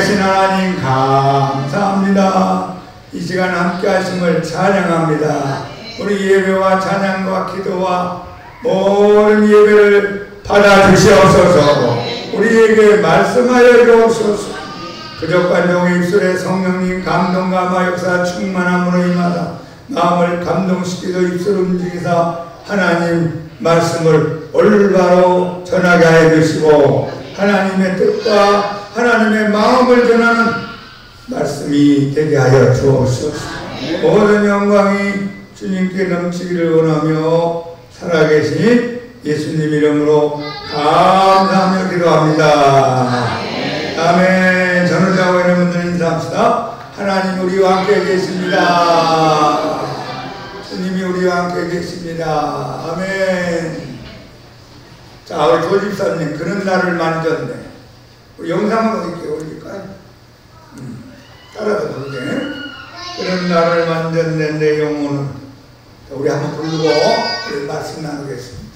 살아계신 하나님 감사합니다. 이 시간 함께 하심을 찬양합니다. 우리 예배와 찬양과 기도와 모든 예배를 받아주시옵소서. 우리에게 말씀하여 주옵소서. 그적관종의 입술에 성령님 감동과 마역사 충만함으로 임하다 마음을 감동시키고 입술 움직이사 하나님 말씀을 올바로 전하게 하여 주시고 하나님의 뜻과 하나님의 마음을 전하는 말씀이 되게 하여 주옵소서. 모든 영광이 주님께 넘치기를 원하며 살아계신 예수님 이름으로 감사하며 기도합니다. 아멘. 전을 자고 있는 분들 인사합시다. 하나님 우리와 함께 계십니다. 주님이 우리와 함께 계십니다. 아멘. 자, 우리 조집사님 그런 날을 만졌네. 우리 영상은 어떻게 올릴까요? 따라서 부르게. 그런 날을 만졌네 내 영혼은. 우리 한번 부르고 우리 말씀 나누겠습니다.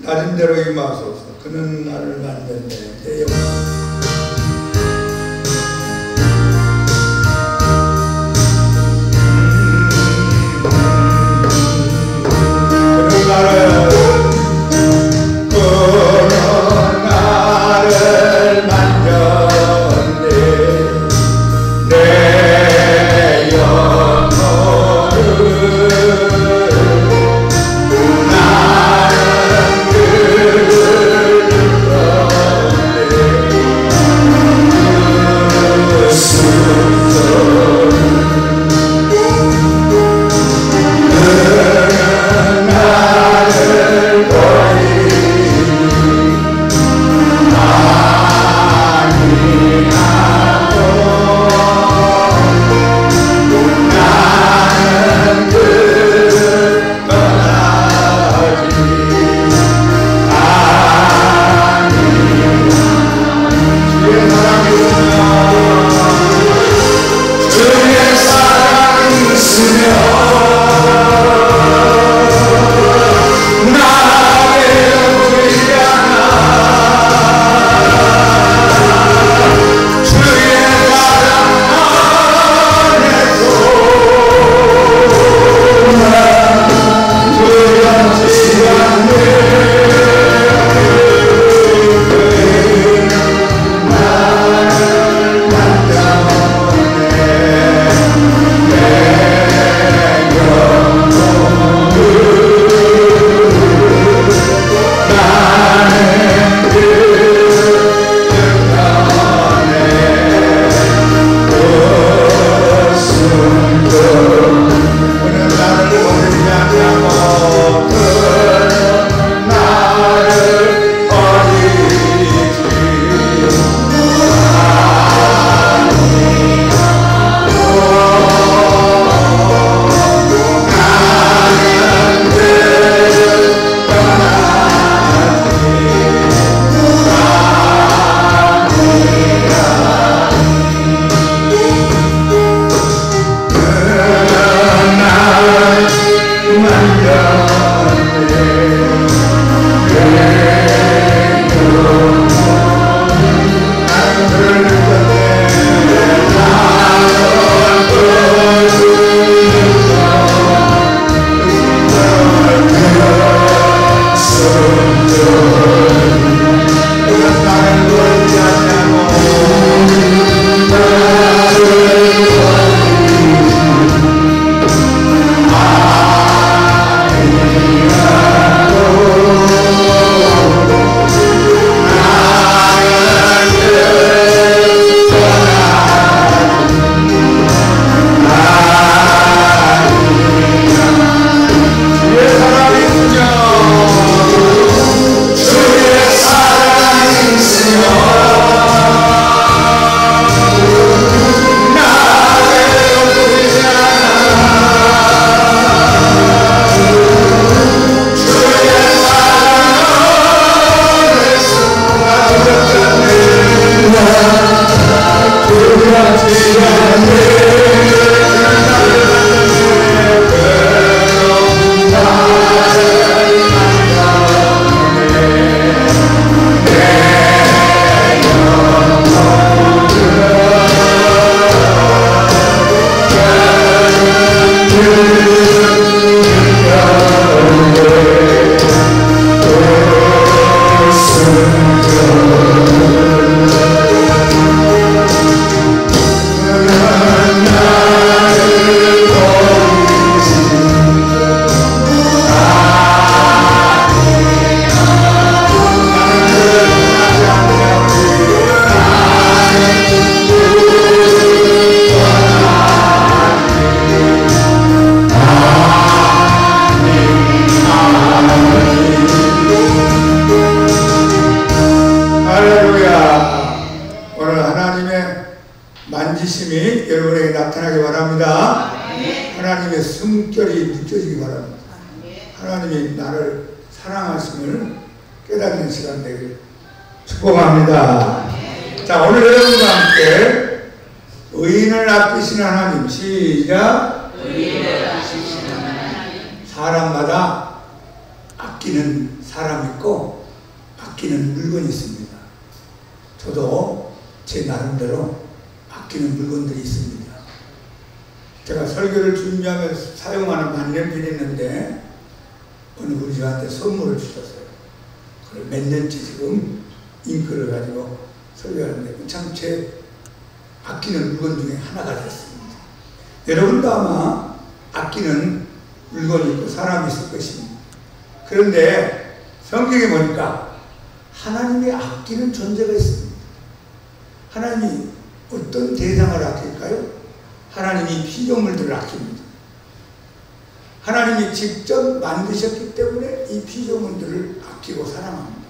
낮은 대로 임하소서. 그는 나를 만졌네 내 영혼. 나타나기 바랍니다. 하나님의 성결이 느껴지기 바랍니다. 하나님이 나를 사랑하심을 깨닫는 시간 되길 축복합니다. 자, 오늘 여러분과 함께 의인을 아끼시는 하나님, 시작. 의인을 아끼시는 하나님. 사람마다 아끼는 사람이 있고 아끼는 물건이 있습니다. 저도 제 나름대로 아끼는 물건들이 있습니다. 제가 설교를 준비하면서 사용하는 만년필이 있는데 어느 분이 저한테 선물을 주셨어요. 그걸 몇 년째 지금 잉크를 가지고 설교하는데 참 제 아끼는 물건 중에 하나가 됐습니다. 여러분도 아마 아끼는 물건이 있고 사람이 있을 것입니다. 그런데 성경에 보니까 하나님이 아끼는 존재가 있습니다. 하나님이 어떤 대상을 아낄까요? 하나님이 피조물들을 아낍니다. 하나님이 직접 만드셨기 때문에 이 피조물들을 아끼고 사랑합니다.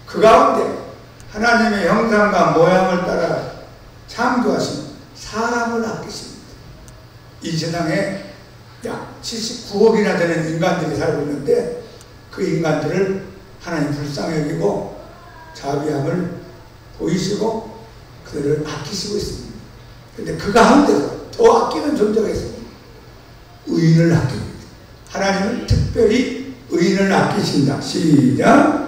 그 가운데 하나님의 형상과 모양을 따라 창조하신 사람을 아끼십니다. 이 세상에 약 79억이나 되는 인간들이 살고 있는데 그 인간들을 하나님 불쌍히 여기고 자비함을 보이시고 그들을 아끼시고 있습니다. 그런데 그 가운데서 더 아끼는 존재가 있습니다. 의인을 아낍니다. 하나님은 특별히 의인을 아끼신다. 시작.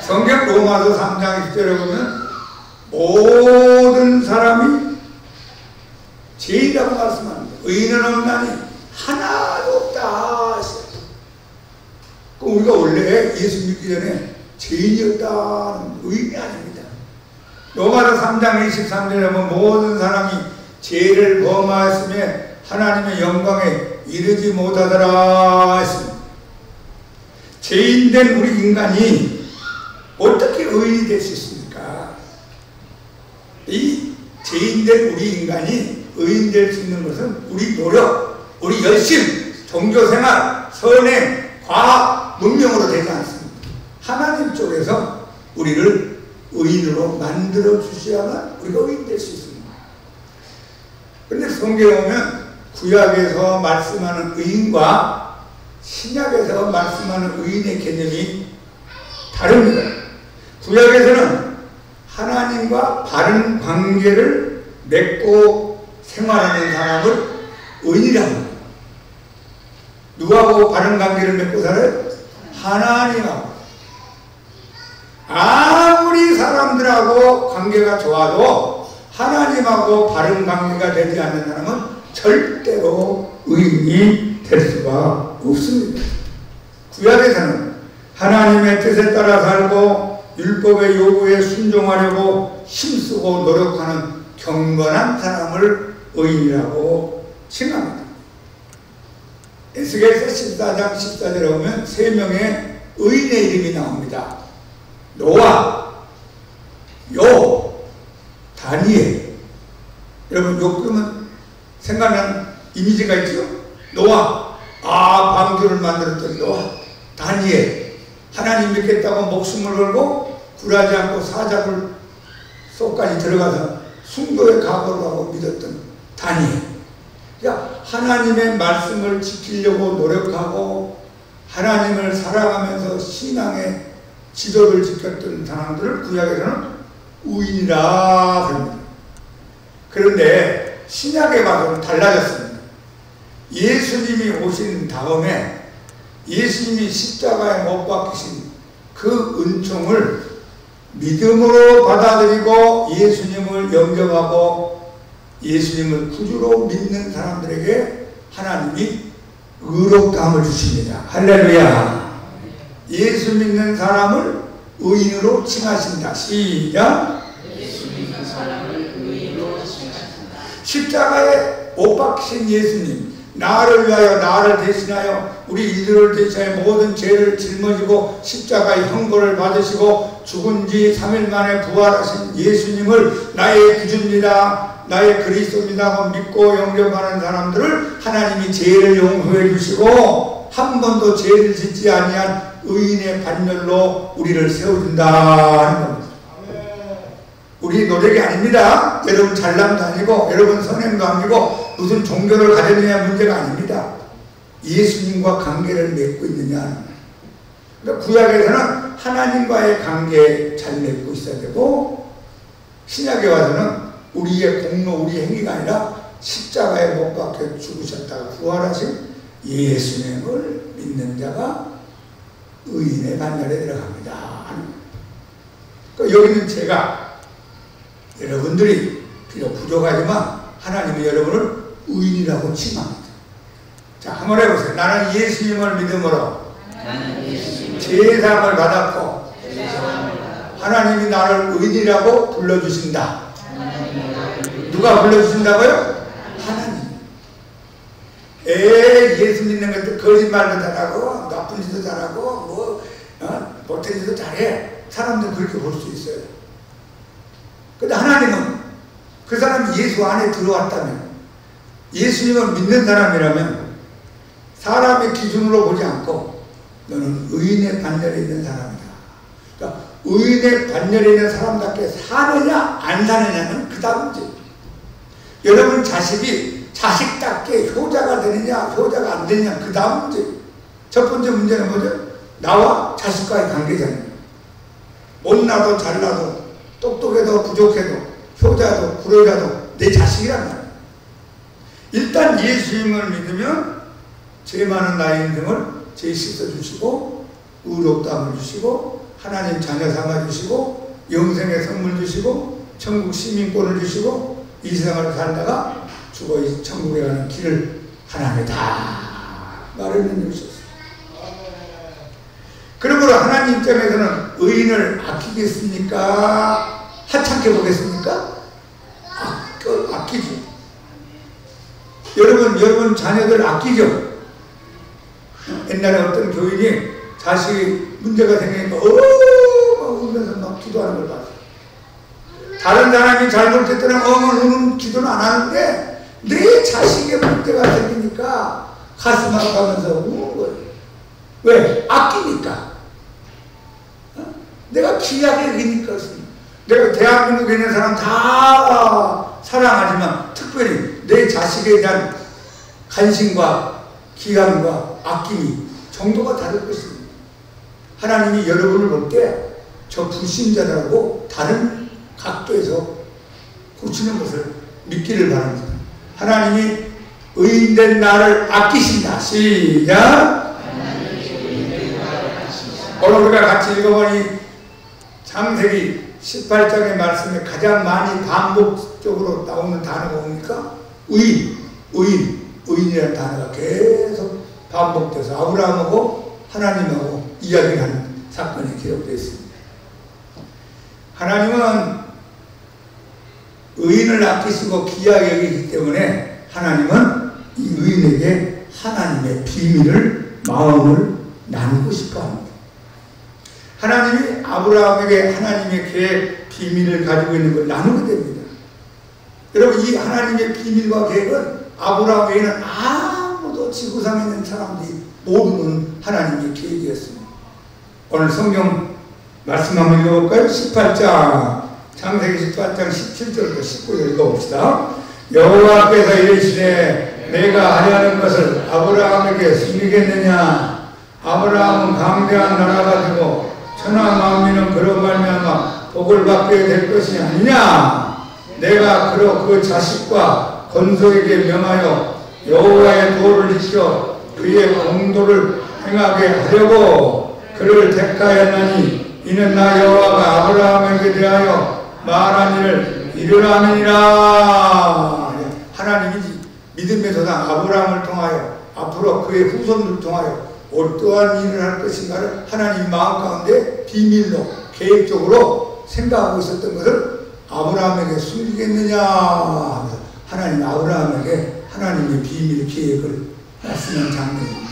성경 로마서 3장 10절에 보면 모든 사람이 죄인이라고 말씀합니다. 의인은 없나니 하나도 없다. 그럼 우리가 원래 예수 믿기 전에 죄인이었다는 의인이 아닙니다. 로마서 3장 23절에 보면 모든 사람이 죄를 범하였음에 하나님의 영광에 이르지 못하더라 했습니다. 죄인된 우리 인간이 어떻게 의인이 될 수 있습니까? 이 죄인된 우리 인간이 의인 될 수 있는 것은 우리 노력, 우리 열심, 종교생활, 선행, 과학, 문명으로 되지 않습니다. 하나님 쪽에서 우리를 의인으로 만들어 주셔야만 우리가 의인 될 수 있습니다. 그런데 성경에 보면 구약에서 말씀하는 의인과 신약에서 말씀하는 의인의 개념이 다릅니다. 구약에서는 하나님과 바른 관계를 맺고 생활하는 사람을 의인이라고 합니다. 누구하고 바른 관계를 맺고 살아요? 하나님하고. 아무리 사람들하고 관계가 좋아도 하나님하고 바른 관계가 되지 않는 사람은 절대로 의인이 될 수가 없습니다. 구약에서는 하나님의 뜻에 따라 살고 율법의 요구에 순종하려고 힘쓰고 노력하는 경건한 사람을 의인이라고 칭합니다. 에스겔서 14장 14절에 보면 3명의 의인의 이름이 나옵니다. 노아, 욥, 다니엘. 여러분 욥 그러면 생각나는 이미지가 있죠? 노아, 방주를 만들었던 노아. 다니엘, 하나님 믿겠다고 목숨을 걸고 굴하지 않고 사자굴 속까지 들어가서 숭도의 각오를 하고 믿었던 다니엘. 그러니까 하나님의 말씀을 지키려고 노력하고 하나님을 사랑하면서 신앙의 지도를 지켰던 사람들을 구약에서는 의인이라 합니다. 그런데 신약에 가서는 달라졌습니다. 예수님이 오신 다음에 예수님이 십자가에 못 박히신 그 은총을 믿음으로 받아들이고 예수님을 영접하고 예수님을 구주로 믿는 사람들에게 하나님이 의롭다함을 주십니다. 할렐루야. 예수 믿는 사람을 의인으로 칭하신다. 시작. 예수 믿는 사람을 의인으로 칭하신다. 십자가에 못 박히신 예수님, 나를 위하여 나를 대신하여 우리 이들을 대신하여 모든 죄를 짊어지고 십자가의 형벌을 받으시고 죽은 지 3일 만에 부활하신 예수님을 나의 구주입니다, 나의 그리스도입니다 하고 믿고 영접하는 사람들을 하나님이 죄를 용서해 주시고 한 번도 죄를 짓지 아니한 의인의 반열로 우리를 세워준다 하는 겁니다. 우리 노력이 아닙니다. 여러분 잘남도 아니고 여러분 선행도 아니고 무슨 종교를 가졌느냐 문제가 아닙니다. 예수님과 관계를 맺고 있느냐. 그러니까 구약에서는 하나님과의 관계 잘 맺고 있어야 되고, 신약에 와서는 우리의 공로, 우리의 행위가 아니라 십자가에 못 박혀 죽으셨다가 부활하신 예수님을 믿는 자가 의인의 반열에 들어갑니다. 그러니까 여기는 제가, 여러분들이 비록 부족하지만 하나님은 여러분을 의인이라고 칭합니다. 자, 한번 해보세요. 나는 예수님을 믿음으로 제사함을 받았고 하나님이 나를 의인이라고 불러주신다. 누가 불러주신다고요? 하나님. 예수 믿는 것도 거짓말도 잘하고 나쁜 짓도 잘하고 못된 짓도 잘해. 사람들은 그렇게 볼 수 있어요. 근데 하나님은 그 사람이 예수 안에 들어왔다면, 예수님을 믿는 사람이라면 사람의 기준으로 보지 않고 너는 의인의 반열에 있는 사람이다. 그러니까 의인의 반열에 있는 사람답게 사느냐 안 사느냐는 그 다음 문제. 여러분 자식이 자식답게 효자가 되느냐 효자가 안 되느냐 그 다음 문제. 첫 번째 문제는 뭐죠? 나와 자식과의 관계잖아요. 못나도 잘나도 똑똑해도 부족해도 효자도 불효자도 내 자식이란 말이에요. 일단 예수님을 믿으면 죄 많은 나의 인생을 죄 씻어주시고 의롭다함을 주시고 하나님 자녀 삼아주시고 영생의 선물 주시고 천국 시민권을 주시고 이 세상을 살다가 죽어 천국에 가는 길을 하나님이 다 마련해 주셨어요. 그러므로 하나님 입장에서는 의인을 아끼겠습니까? 하찮게 보겠습니까? 아끼죠. 여러분 자녀들 아끼죠. 옛날에 어떤 교인이 자식이 문제가 생기니까 막 울면서 막 기도하는 걸 봤어요. 다른 사람이 잘못했더니 우는 기도는 안 하는데 내 자식의 문제가 생기니까 가슴 아파하면서 우는 거예요. 왜? 아끼니까. 내가 귀하게 여기니까. 내가 대한민국에 있는 사람 다 사랑하지만 특별히 내 자식에 대한 관심과 귀함과 아낌이 정도가 다를 것입니다. 하나님이 여러분을 볼 때 저 불신자라고 다른 각도에서 고치는 것을 믿기를 바랍니다. 하나님이 의인된 나를 아끼신다. 시작! 오늘 우리가 같이 읽어보니 창세기 18장의 말씀에 가장 많이 반복적으로 나오는 단어가 뭡니까? 의인이라는 단어가 계속 반복돼서 아브라함하고 하나님하고 이야기하는 사건이 기록되어 있습니다. 하나님은 의인을 아끼시고 귀하게 여기기 때문에 하나님은 이 의인에게 하나님의 비밀을, 마음을 나누고 싶어 합니다. 하나님이 아브라함에게 하나님의 계획, 비밀을 가지고 있는 걸 나누게 됩니다. 여러분, 이 하나님의 비밀과 계획은 아브라함 외에는 아무도 지구상에 있는 사람들이 모르는 하나님의 계획이었습니다. 오늘 성경 말씀 한번 읽어볼까요? 18장, 창세기 18장 17절부터 19절 읽어봅시다. 여호와께서 이르시되 내가 하려는 것을 아브라함에게 숨기겠느냐? 아브라함은 강대한 나라가 되고 천하 만민은 그로 말미암아 복을 받게 될 것이 아니냐? 내가 그로 그 자식과 건속에게 명하여 여호와의 도를 지켜 그의 공도를 행하게 하려고 그를 택하였나니 이는 나 여호와가 아브라함에게 대하여 말한 일을 이루라느니라. 하나님이 믿음의 조상 아브라함을 통하여 앞으로 그의 후손들을 통하여 어떠한 일을 할 것인가를 하나님 마음 가운데 비밀로 계획적으로 생각하고 있었던 것을 아브라함에게 숨기겠느냐 하면서 하나님 아브라함에게 하나님의 비밀 계획을 말씀한 장면입니다.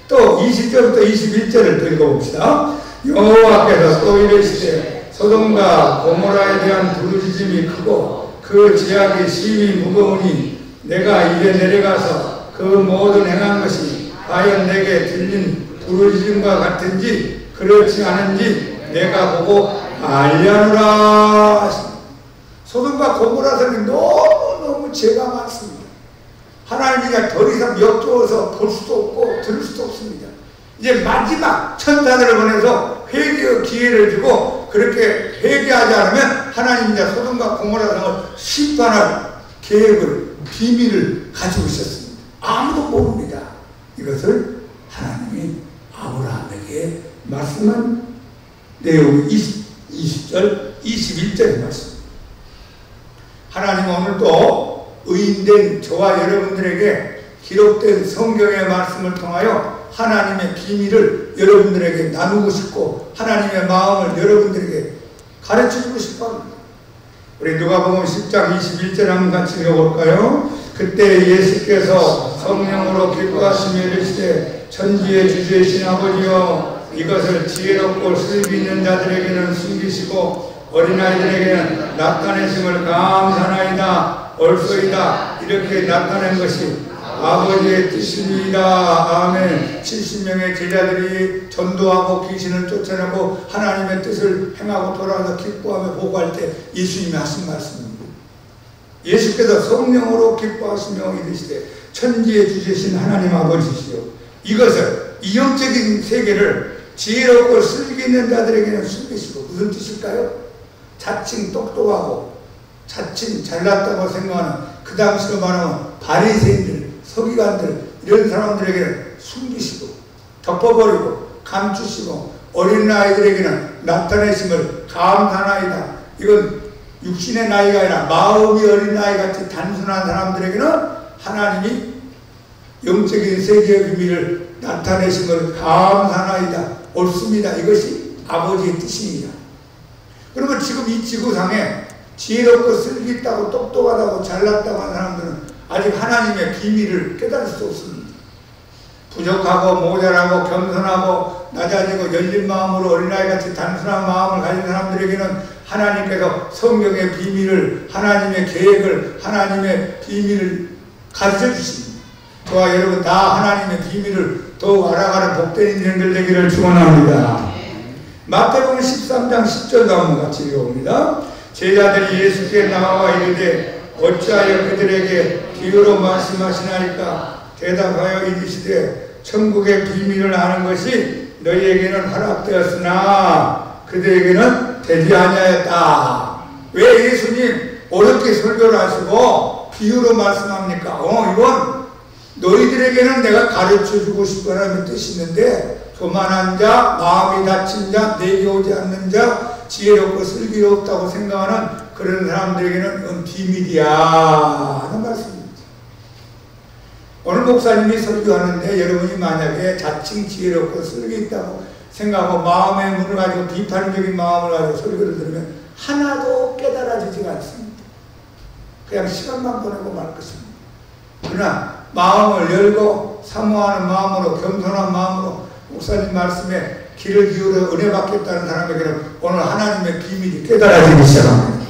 또 20절부터 21절을 또 읽어봅시다. 여호와께서 또 이르시되 소돔과 고모라에 대한 부르짖음이 크고 그 죄악이 심히 무거우니 내가 이에 내려가서 그 모든 행한 것이 과연 내게 들린 부르짖음과 같은지 그렇지 않은지 내가 보고 알려노라. 소돔과 고모라 성이 너무너무 죄가 많습니다. 하나님이 더 이상 역겨워서 볼 수도 없고 들을 수도 없습니다. 이제 마지막 천사들을 보내서 회개의 기회를 주고 그렇게 회개하지 않으면 하나님이 이제 소돔과 고모라 성을 심판할 계획을, 비밀을 가지고 있었습니다. 아무도 모릅니다. 이것을 하나님이 아브라함에게 말씀한 내용이 20절, 21절의 말씀. 하나님은 오늘도 의인된 저와 여러분들에게 기록된 성경의 말씀을 통하여 하나님의 비밀을 여러분들에게 나누고 싶고 하나님의 마음을 여러분들에게 가르쳐주고 싶어 합니다. 우리 누가복음 10장 21절 한번 같이 읽어볼까요? 그때 예수께서 성령으로 기뻐하시며 이르시되 천지의 주제이신 아버지여 이것을 지혜롭고 슬기 있는 자들에게는 숨기시고 어린아이들에게는 나타내심을 감사나이다. 옳소이다. 이렇게 나타낸 것이 아버지의 뜻입니다. 아멘. 70명의 제자들이 전도하고 귀신을 쫓아내고 하나님의 뜻을 행하고 돌아와서 기뻐하며 보고할 때 예수님이 하신 말씀입니다. 예수께서 성령으로 기뻐하시며 이르시되 천지의 주제신 하나님 아버지시여 이것을 이 영적인 세계를 지혜롭고 슬기 있는 자들에게는 숨기시고 무슨 뜻일까요? 자칭 똑똑하고 자칭 잘났다고 생각하는 그 당시로 말하면 바리새인들, 서기관들 이런 사람들에게는 숨기시고 덮어버리고 감추시고 어린아이들에게는 나타내심을 감사나이다. 이건 육신의 나이가 아니라 마음이 어린아이같이 단순한 사람들에게는 하나님이 영적인 세계의 비밀을 나타내심을 감사나이다. 옳습니다. 이것이 아버지의 뜻입니다. 그러면 지금 이 지구상에 지혜롭고 슬기 있다고 똑똑하다고 잘났다고 하는 사람들은 아직 하나님의 비밀을 깨달을 수 없습니다. 부족하고 모자라고 겸손하고 낮아지고 열린 마음으로 어린아이같이 단순한 마음을 가진 사람들에게는 하나님께서 성경의 비밀을, 하나님의 계획을, 하나님의 비밀을 가르쳐 주십니다. 저와 여러분 다 하나님의 비밀을 더욱 알아가는 복된 인생들 되기를 축원합니다. 마태복음 13장 10절도 한번 같이 읽어봅니다. 제자들이 예수께 나와 이르되 어찌하여 그들에게 비유로 말씀하시나이까? 대답하여 이르시되 천국의 비밀을 아는 것이 너희에게는 허락되었으나 그들에게는 되지 아니하였다. 왜 예수님 어렵게 설교를 하시고 비유로 말씀합니까? 이건 너희들에게는 내가 가르쳐주고 싶다는 뜻이 있는데 교만한 자, 마음이 닫힌 자, 내게 오지 않는 자, 지혜롭고 슬기롭다고 생각하는 그런 사람들에게는 비밀이야 하는 말씀입니다. 오늘 목사님이 설교하는데 여러분이 만약에 자칭 지혜롭고 슬기 있다고 생각하고 마음의 문을 가지고 비판적인 마음을 가지고 설교를 들으면 하나도 깨달아지지가 않습니다. 그냥 시간만 보내고 말 것입니다. 그러나 마음을 열고 사모하는 마음으로 겸손한 마음으로 목사님 말씀에 귀를 기울여 은혜 받겠다는 사람에게는 오늘 하나님의 비밀이 깨달아지기 시작합니다.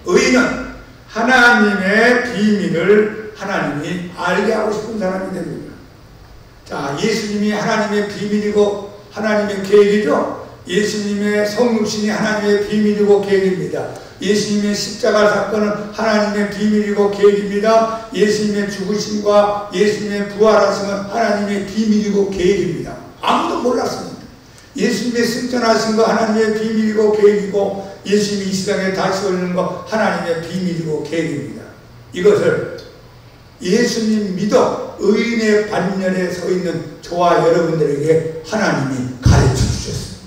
의인은 하나님의 비밀을 하나님이 알게 하고 싶은 사람이 됩니다. 자, 예수님이 하나님의 비밀이고 하나님의 계획이죠. 예수님의 성육신이 하나님의 비밀이고 계획입니다. 예수님의 십자가 사건은 하나님의 비밀이고 계획입니다. 예수님의 죽으심과 예수님의 부활하심은 하나님의 비밀이고 계획입니다. 아무도 몰랐습니다. 예수님의 승천하신 거 하나님의 비밀이고 계획이고 예수님이 이 세상에 다시 오는 거 하나님의 비밀이고 계획입니다. 이것을 예수님 믿어 의인의 반열에 서 있는 저와 여러분들에게 하나님이 가르쳐 주셨습니다.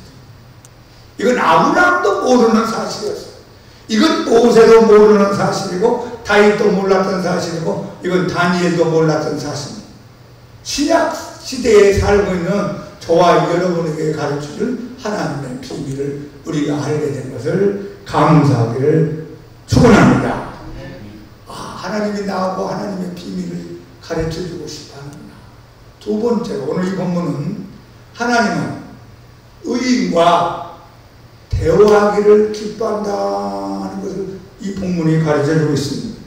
이건 아브라함도 모르는 사실이었어요. 이건 모세도 모르는 사실이고 다윗도 몰랐던 사실이고 이건 다니엘도 몰랐던 사실입니다. 신약 시대에 살고 있는 저와 여러분에게 가르쳐줄 하나님의 비밀을 우리가 알게 된 것을 감사하기를 축원합니다. 하나님이 나하고 하나님의 비밀을 가르쳐주고 싶어하는구나. 두 번째로 오늘 이 본문은 하나님은 의인과 대화하기를 기뻐한다는 것을 이 본문이 가르쳐주고 있습니다.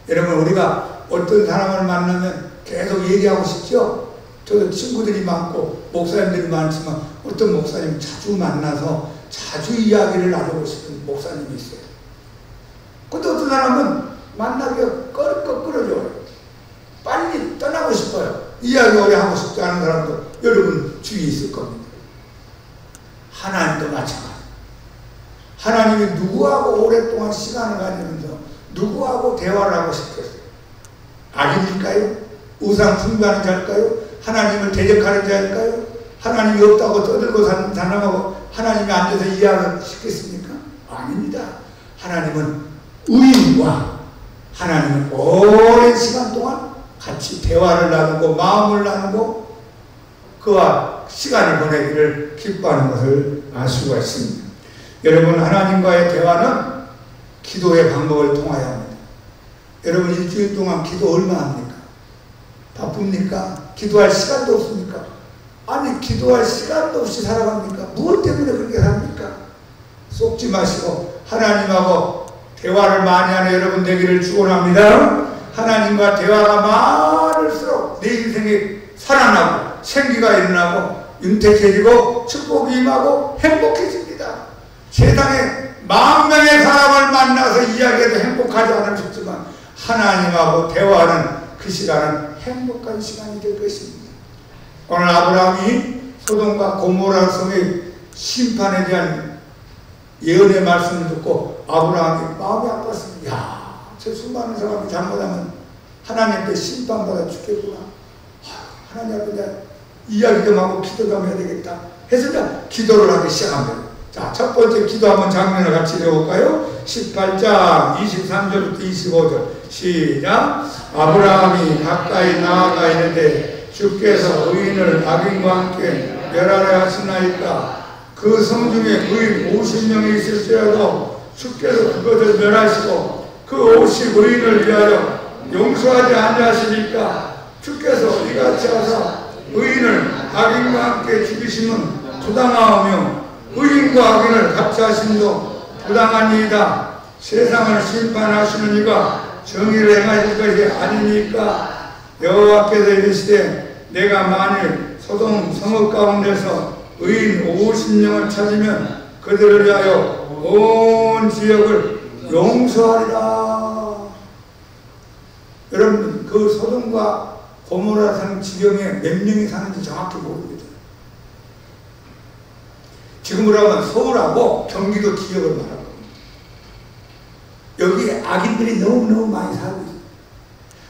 여러분 우리가 어떤 사람을 만나면 계속 얘기하고 싶죠? 저도 친구들이 많고 목사님들이 많지만 어떤 목사님 자주 만나서 자주 이야기를 나누고 싶은 목사님이 있어요. 근데 어떤 사람은 만나기가 껄껄 끌어줘요. 빨리 떠나고 싶어요. 이야기 오래 하고 싶지 않은 사람도 여러분 주위에 있을 겁니다. 하나님도 마찬가지. 하나님이 누구하고 오랫동안 시간을 가지면서 누구하고 대화를 하고 싶겠어요? 악인일까요? 우상 숭배하는 자일까요? 하나님을 대적하는 자일까요? 하나님이 없다고 떠들고 사람하고 하나님이 앉아서 이야기를 시켰습니까? 아닙니다. 하나님은 의인과 하나님은 오랜 시간 동안 같이 대화를 나누고 마음을 나누고 그와 시간을 보내기를 기뻐하는 것을 알 수가 있습니다. 여러분, 하나님과의 대화는 기도의 방법을 통하여야 합니다. 여러분, 일주일 동안 기도 얼마 합니까? 바쁩니까? 기도할 시간도 없습니까? 아니, 기도할 시간도 없이 살아갑니까? 무엇 때문에 그렇게 삽니까? 속지 마시고 하나님하고 대화를 많이 하는 여러분 되기를 축원합니다. 하나님과 대화가 많을수록 내 인생이 살아나고 생기가 일어나고 윤택해지고 축복이 임하고 행복해집니다. 세상에 10,000명의 사람을 만나서 이야기해도 행복하지 않을 수 있지만 하나님하고 대화하는 그 시간은 행복한 시간이 될 것입니다. 오늘 아브라함이 소돔과 고모라 성의 심판에 대한 예언의 말씀을 듣고 아브라함이 마음이 아팠습니다. 야, 저 수많은 사람이 잘못하면 하나님께 심판받아 죽겠구나. 하나님 앞에 내가 이야기 좀 하고 기도 좀 해야 되겠다 해서 기도를 하기 시작합니다. 자, 첫 번째 기도 한번 장면을 같이 읽어볼까요? 18장 23절부터 25절 시작. 아브라함이 가까이 나아가 있는데 주께서 의인을 악인과 함께 멸하려 하시나이까. 그 성 중에 의인 50명이 있을지라도 주께서 그것을 멸하시고 그 50의인을 위하여 용서하지 아니하시니까. 주께서 이같이 하사 의인을 악인과 함께 죽이심은 부당하오며 의인과 악인을 같이 하심도 부당하니이다. 세상을 심판하시는 이가 정의를 행하실 것이 아니니까. 여호와께서 이르시되 내가 만일 소돔 성읍 가운데서 의인 50명을 찾으면 그들을 위하여 온 지역을 용서하리라. 여러분, 그 소돔과 고모라 산 지경에 몇 명이 사는지 정확히 모릅니다. 지금으로 하면 서울하고 경기도 지역을 말할 겁니다. 여기에 악인들이 너무너무 많이 살고 있어요.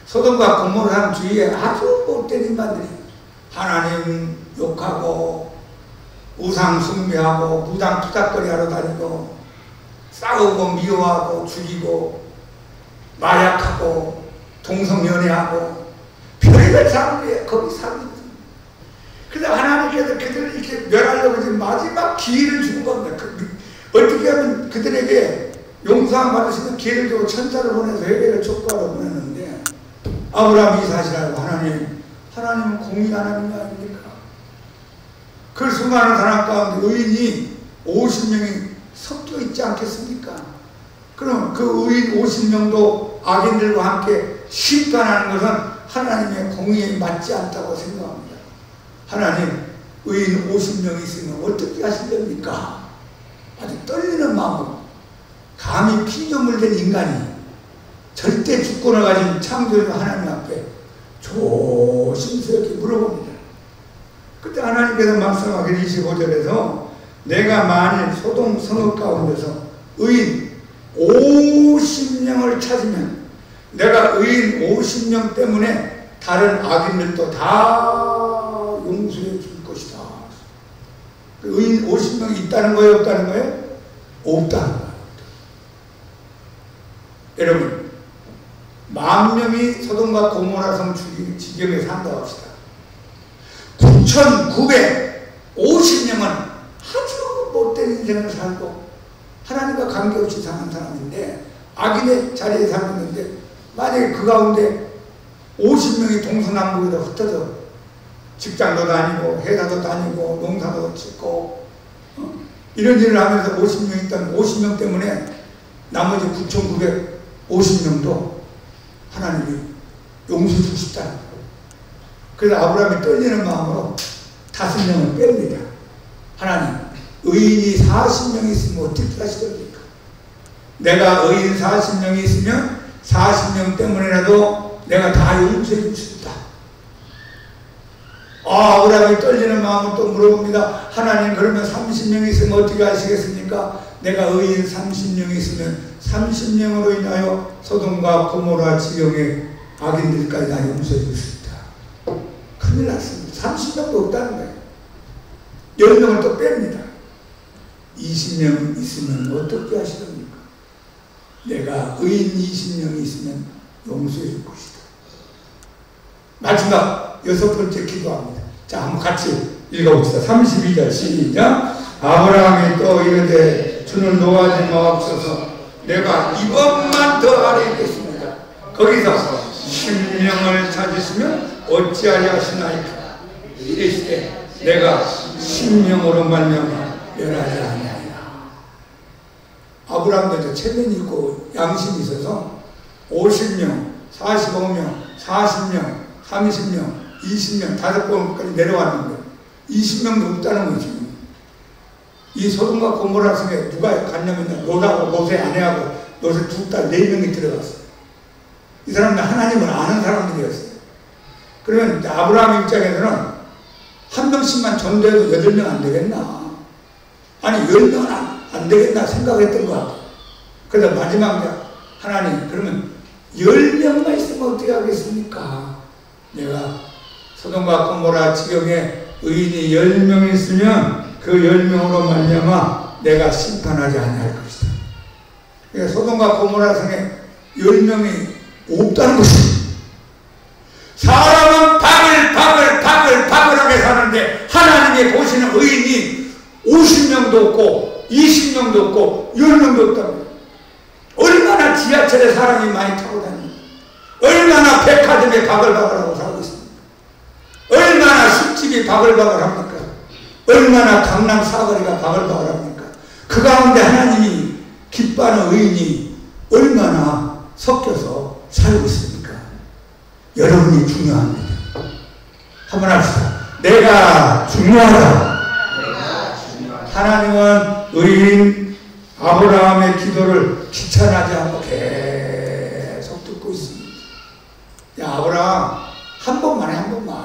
소돔과 고모라 산 주위에 아주 못된 인간들이 하나님 욕하고 우상 숭배하고 무당 투닥거리 하러 다니고 싸우고 미워하고 죽이고 마약하고 동성연애하고 별의별 사람들이 거기 살고 있습니다. 그래서 하나님께서 그들을 이렇게 멸하려고 지금 마지막 기회를 주는 겁니다. 어떻게 하면 그들에게 용서함 받으시면 기회를 주고 천사를 보내서 회개를 촉구하러 보냈는데 아브라함이 사실하고 하나님은 공의 하나님 아닙니까? 그 수많은 사람 가운데 의인이 50명이 섞여 있지 않겠습니까? 그럼 그 의인 50명도 악인들과 함께 심판하는 것은 하나님의 공의에 맞지 않다고 생각합니다. 하나님, 의인 50명이 있으면 어떻게 하실 겁니까? 아주 떨리는 마음으로 감히 피조물 된 인간이 절대 주권을 가진 창조주 하나님 앞에 조심스럽게 물어봅니다. 그때 하나님께서 말씀하기를 25절에서 내가 만일 소돔 성읍 가운데서 의인 50명을 찾으면 내가 의인 50명 때문에 다른 악인들도 다 용서해 줄 것이다. 의인 50명이 있다는 거예요? 없다는 거예요? 없다는 거예요. 여러분, 10,000명이 소돔과 고모라 성 지경에 산다고 합시다. 9,950명은 아주 못된 인생을 살고 하나님과 관계없이 사는 사람인데 악인의 자리에 살고 있는데 만약에 그 가운데 50명이 동서남북에다 흩어져 직장도 다니고 회사도 다니고 농사도 짓고 이런 일을 하면서 50명 있다면 50명 때문에 나머지 9,950명도 하나님이 용서 주고 싶다는 거예요. 그래서 아브라함이 떨리는 마음으로 5명을 뺍니다. 하나님, 의인이 40명이 있으면 어떻게 하시렵니까? 내가 의인 40명이 있으면 40명 때문에라도 내가 다 용서해 줄 수 있다. 아브라함이 떨리는 마음을 또 물어봅니다. 하나님, 그러면 30명이 있으면 어떻게 하시겠습니까? 내가 의인 30명이 있으면 30명으로 인하여 소돔과 고모라 지경의 악인들까지 다 용서해 줄 수 있다. 큰일 났습니다. 30명도 없다는 거예요. 10명을 또 뺍니다. 20명 있으면 어떻게 하시렵니까? 내가 의인 20명이 있으면 용서해 줄 것이다. 마지막 6번째 기도합니다. 자, 한번 같이 읽어봅시다. 32절 시작. 아브라함이 또 이르되 주는 노하지 마옵소서. 내가 이번만 더 아뢰겠습니다. 거기서 10명을 찾으시면 어찌하려 하시나이까. 이르시되 내가 10명으로 말미암아 멸하지 아니하리라. 아브라함도 체면이 있고 양심이 있어서 50명, 45명, 40명, 30명, 20명, 5번까지 내려왔는데 20명도 없다는 거지. 이 소돔과 고모라 성에 누가 갔냐면 롯하고 롯의 아내하고 롯의 두 딸 4명이 들어갔어요. 이 사람은 하나님을 아는 사람들이었어요. 그러면 아브라함 입장에서는 한 명씩만 전도해도 8명 안 되겠나? 아니 10명은 안 되겠나 생각했던 것 같아요. 그래서 마지막에 하나님, 그러면 10명만 있으면 어떻게 하겠습니까? 내가 소돔과 고모라 지경에 의인이 10명 있으면 그 10명으로 말미암아 내가 심판하지 아니할 것이다. 그러니까 소돔과 고모라 성에 10명이 없다는 것이다. 사람은 바글바글하게 사는데 하나님이 보시는 의인이 50명도 없고 20명도 없고 10명도 없다고. 얼마나 지하철에 사람이 많이 타고 다닙니까? 얼마나 백화점에 바글바글하고 살고 있습니까? 얼마나 술집이 바글바글합니까? 얼마나 강남 사거리가 바글바글합니까? 그 가운데 하나님이 기뻐하는 의인이 얼마나 섞여서 살고 있습니까? 여러분이 중요합니다. 한번 합시다. 내가 중요하다. 하나님은 의인 아브라함의 기도를 귀찮아하지 않고 계속 듣고 있습니다. 야, 아브라함, 한 번만 해, 한 번만.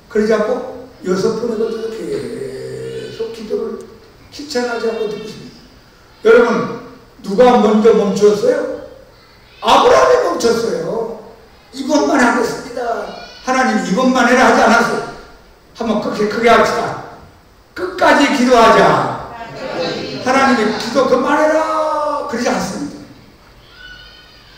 그러지 않고 6번에 걸쳐서 계속 기도를 귀찮아하지 않고 듣고 있습니다. 여러분, 누가 먼저 멈추었어요? 아브라함이 멈췄어요. 이번만 하겠습니다. 하나님 이번만 해라 하지 않았어요. 한번 크게 합시다. 끝까지 기도하자. 하나님이 기도 그만해라 그러지 않습니다.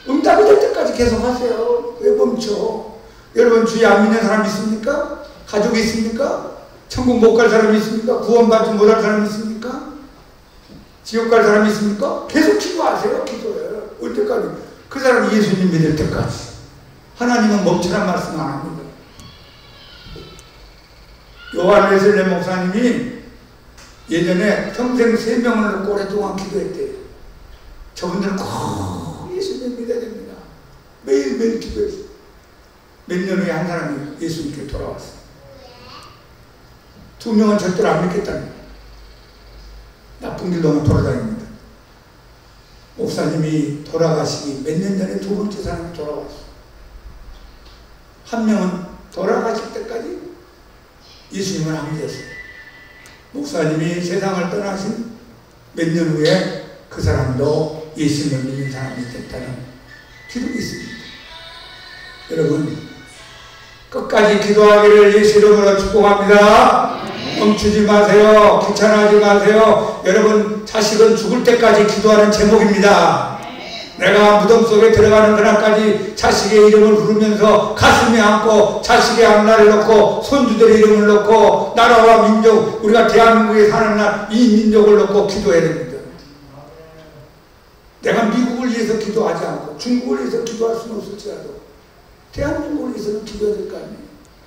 응답이 될 때까지 계속 하세요. 왜 멈춰? 여러분, 주의 안 믿는 사람 있습니까? 가족이 있습니까? 천국 못 갈 사람이 있습니까? 구원받지 못할 사람이 있습니까? 지옥 갈 사람이 있습니까? 계속 기도하세요. 기도해. 올 때까지. 그 사람이 예수님 믿을 때까지. 하나님은 멈추란 말씀 안 합니다. 요한 웨슬레 목사님이 예전에 평생 3명을 놓고 오랫동안 기도했대요. 저분들은 꼭 예수님 믿어야 됩니다. 매일매일 기도했어요. 몇 년 후에 한 사람이 예수님께 돌아왔어요. 2명은 절대로 안 믿겠다는 거예요. 나쁜 길로만 돌아다닙니다. 목사님이 돌아가시기 몇 년 전에 2번째 사람이 돌아왔어요. 한 명은 돌아가실 때까지 예수님을 안 믿었어요. 목사님이 세상을 떠나신 몇 년 후에 그 사람도 예수님을 믿는 사람이 됐다는 기록이 있습니다. 여러분, 끝까지 기도하기를 예수 이름으로 축복합니다. 멈추지 마세요. 귀찮아하지 마세요. 여러분, 자식은 죽을 때까지 기도하는 제목입니다. 내가 무덤 속에 들어가는 그날까지 자식의 이름을 부르면서 가슴에 안고 자식의 앞날을 놓고 손주들의 이름을 놓고 나라와 민족, 우리가 대한민국에 사는 날 이 민족을 놓고 기도해야 됩니다. 내가 미국을 위해서 기도하지 않고 중국을 위해서 기도할 수는 없을지라도 대한민국을 위해서는 기도해야 될 거 아니에요.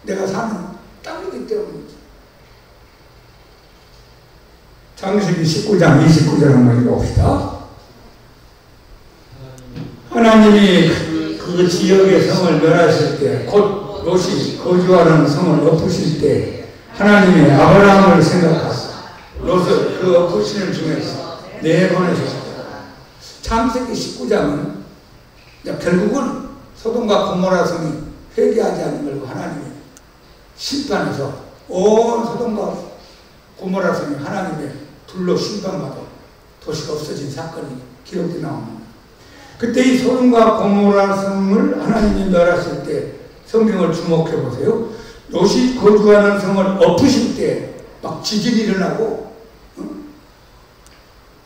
내가 사는 땅이기 때문이지. 창세기 19장 29절 한번 읽어봅시다. 하나님이 그 지역의 성을 멸하실 때, 곧 롯이 거주하는 성을 엎으실 때 하나님이 아브라함을 생각하사 롯을 그 엎으시는 중에서 내보내셨다. 창세기 19장은 결국은 소돔과 고모라 성이 회개하지 않는 걸고 하나님이 심판해서 온 소돔과 고모라 성이 하나님의 불로 심판받아 도시가 없어진 사건이 기록되어 나옵니다. 그때 이 소돔과 고모라 성을 하나님이 멸하실 때 성경을 주목해 보세요. 롯이 거주하는 성을 엎으실 때 막 지진이 일어나고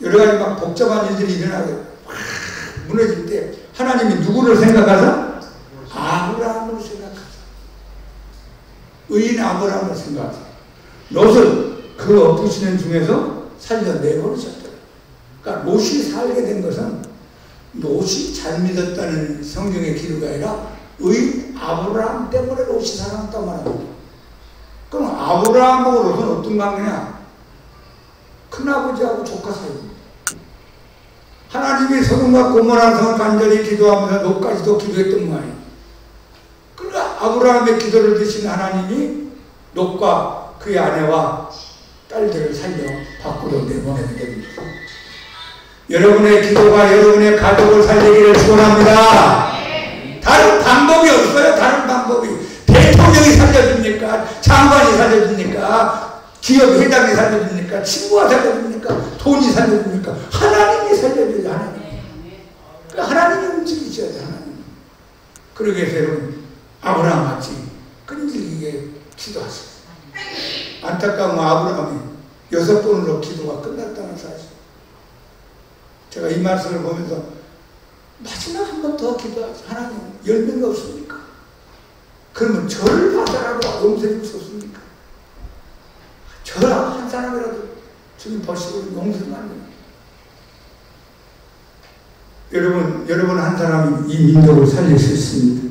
여러 가지 막 복잡한 일들이 일어나고 막 무너질 때 하나님이 누구를 생각하자? 아브라함을 생각하자. 의인 아브라함을 생각하자. 롯을 그 엎으시는 중에서 살려내버리셨더라. 그러니까 롯이 살게 된 것은 롯이 잘 믿었다는 성경의 기록이 아니라 의인 아브라함 때문에 롯이 살아났단 말입니다. 그럼 아브라함하고 롯은 어떤 관계냐? 큰아버지하고 조카 사이입니다. 하나님이 소돔과 고모라 성을 간절히 기도하면서 롯까지도 기도했던 모양이에요. 그러니까 아브라함의 기도를 드신 하나님이 롯과 그의 아내와 딸들을 살려 밖으로 내보내게 됩니다. 여러분의 기도가 여러분의 가족을 살리기를 축원합니다. 다른 방법이 없어요. 다른 방법이. 대통령이 살려줍니까? 장관이 살려줍니까? 기업 회장이 살려줍니까? 친구가 살려줍니까? 돈이 살려줍니까? 하나님이 살려줘요. 하나님. 하나님이 움직이셔야 돼. 하나님. 그러기 위해서 여러분 아브라함 같이 끈질기게 기도하세요. 안타까운 아브라함이 6번으로 기도가 끝났다는 사실. 제가 이 말씀을 보면서 마지막 한 번 더 기도하지. 하나님 열매가 없습니까? 그러면 저를 받아라고 용서해 주셨습니까? 저를 한 사람이라도 주님 보시고 용서를 합니다. 여러분 한 사람이 이 민족을 살릴 수 있습니다.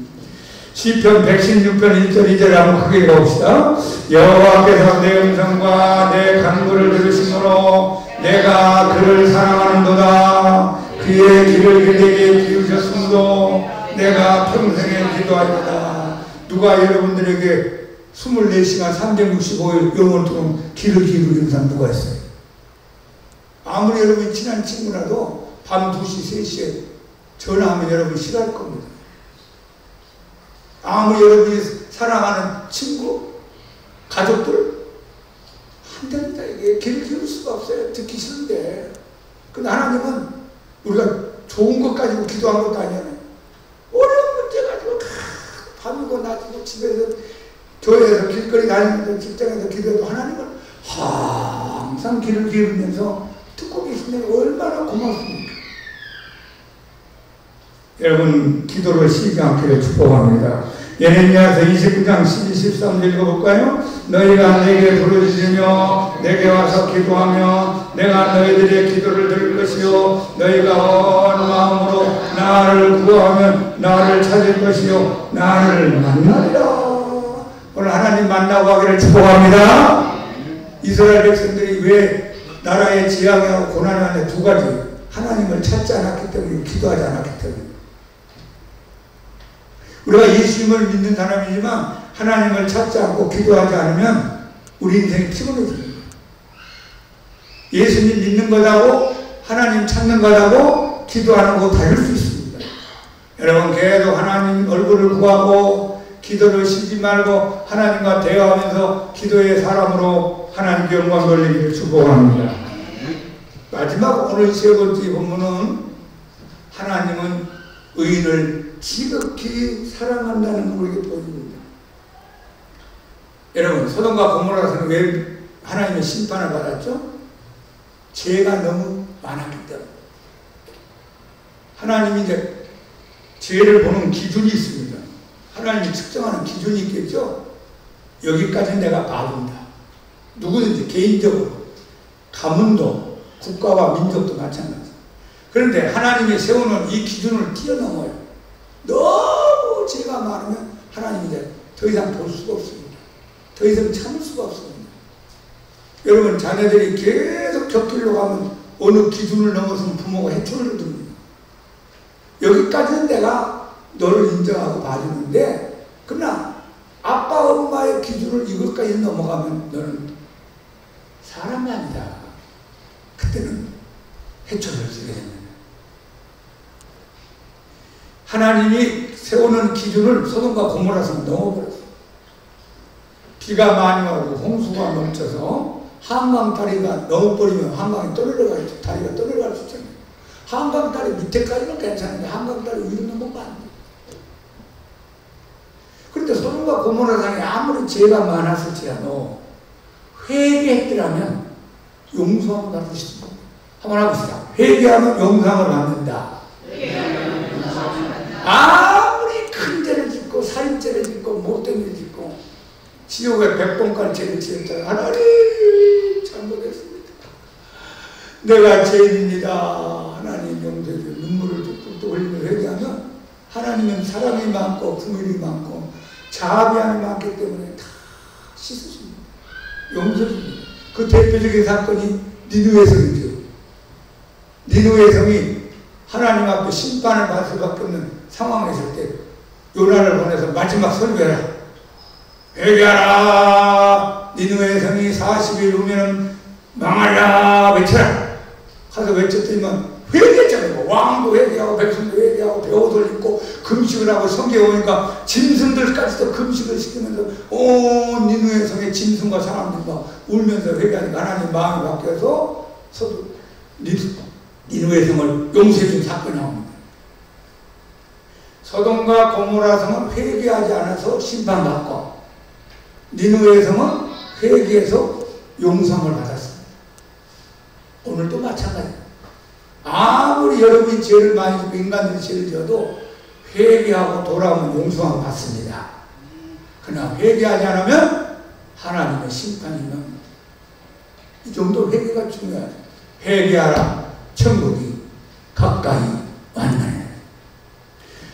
시편 116편 1절 2절에 한번 크게 읽어봅시다. 여호와께서 내 음성과 내 간구를 들으심으로 내가 그를 사랑하는도다. 그의 길을 내게 비우셨음도 내가 평생에 기도하리다. 누가 여러분들에게 24시간 365일 영원토록 길을 기울이는 사람 누가 있어요? 아무리 여러분이 친한 친구라도 밤 2시, 3시에 전화하면 여러분 싫어할 겁니다. 아무리 여러분이 사랑하는 친구, 가족들 안 됩니다. 이게 길을 기울 수가 없어요. 듣기 싫은데. 근데 하나님은 우리가 좋은 것 가지고 기도한 것도 아니잖아요. 어려운 문제 가지고 밤이고 낮이고 집에서 교회에서 길거리 다니면서 직장에서 기도해도 하나님은 항상 길을 기울이면서 듣고 계시면 얼마나 고맙습니까? 여러분 기도를 쉬지 않기를 축복합니다. 예레미야서 29장 12, 13절 읽어볼까요? 너희가 내게 부르짖으며 내게 와서 기도하며 내가 너희들의 기도를 들을 것이요 너희가 온 마음으로 나를 구하면 나를 찾을 것이요 나를 만나리라. 오늘 하나님 만나고 하기를 축복합니다. 이스라엘 백성들이 왜 나라의 지향하고 고난을 하는 두 가지. 하나님을 찾지 않았기 때문에 기도하지 않았기 때문에. 우리가 예수님을 믿는 사람이지만 하나님을 찾지 않고 기도하지 않으면 우리 인생이 피곤해집니다. 예수님 믿는 것하고 하나님 찾는 것하고 기도하는 거 다를 수 있습니다. 여러분 계속 하나님 얼굴을 구하고 기도를 쉬지 말고 하나님과 대화하면서 기도의 사람으로 하나님께 영광 돌리기를 축복합니다. 마지막 오늘 세 번째 본문은 하나님은 의인을 지극히 사랑한다는 걸 우리에게 보여줍니다. 여러분 소돔과 고모라서는 왜 하나님의 심판을 받았죠? 죄가 너무 많았기 때문에. 하나님이 이제 죄를 보는 기준이 있습니다. 하나님이 측정하는 기준이 있겠죠? 여기까지는 내가 봐준다. 누구든지 개인적으로 가문도 국가와 민족도 마찬가지. 그런데 하나님이 세우는 이 기준을 뛰어넘어요. 너무 죄가 많으면 하나님이 이제 더 이상 볼 수가 없습니다. 더 이상 참을 수가 없습니다. 여러분 자녀들이 계속 곁길로 가면 어느 기준을 넘어서면 부모가 해초를 듭니다. 여기까지는 내가 너를 인정하고 봐주는데 그러나 아빠 엄마의 기준을 이것까지 넘어가면 너는 사람이 아니다. 그때는 해초를 쓰게 됩니다. 하나님이 세우는 기준을 소돔과 고모라성은 넘어버렸어요. 비가 많이 와고 홍수가 넘쳐서 한강 다리가 넘어버리면 한강이 떠내려가겠죠. 다리가 떠내려갈 수 있잖아요. 한강 다리 밑에까지는 괜찮은데 한강 다리 위로 넘으면 안 돼요. 그런데 소돔과 고모라성이 아무리 죄가 많았을지라도 회개했더라면 용서함을 받을 수 있습니다. 한번 해봅시다. 회개하면 용서함을 받는다. 아무리 큰 죄를 짓고 살인죄를 짓고 못된 죄를 짓고 지옥에 100번까지 죄를 지었잖아요. 하나님 잘못했습니다. 내가 죄인입니다. 하나님 용서해 주세요. 눈물을 뚝뚝 흘리며 회개하면 하나님은 사랑이 많고 긍휼이 많고 자비함이 많기 때문에 다 씻으십니다. 용서해 줍니다. 그 대표적인 사건이 니느웨 성이죠. 니느웨 성이 하나님 앞에 심판을 받을 수밖에 없는 상황에 있을 때 요나를 보내서 마지막 설교해라. 회개하라. 니느웨 성이 40일 후면 망하라. 외쳐라. 가서 외쳤더니만 회개했잖아요. 왕도 회개하고 백성도 회개하고 배옷을 입고 금식을 하고 성경에 오니까 짐승들까지도 금식을 시키면서 온 니느웨 성의 짐승과 사람들과 울면서 회개하니까 하나님 마음이 바뀌어서 니느웨 성을 용서해준 사건이 나옵니다. 소돔과 고모라 성은 회개하지 않아서 심판받고 니느웨 성은 회개해서 용서를 받았습니다. 오늘도 마찬가지입니다. 아무리 여러분이 죄를 많이 짓고 인간들이 죄를 지어도 회개하고 돌아오면 용서함을 받습니다. 그러나 회개하지 않으면 하나님의 심판이 임합니다. 이 정도 회개가 중요하죠. 회개하라. 천국이 가까이 왔나니.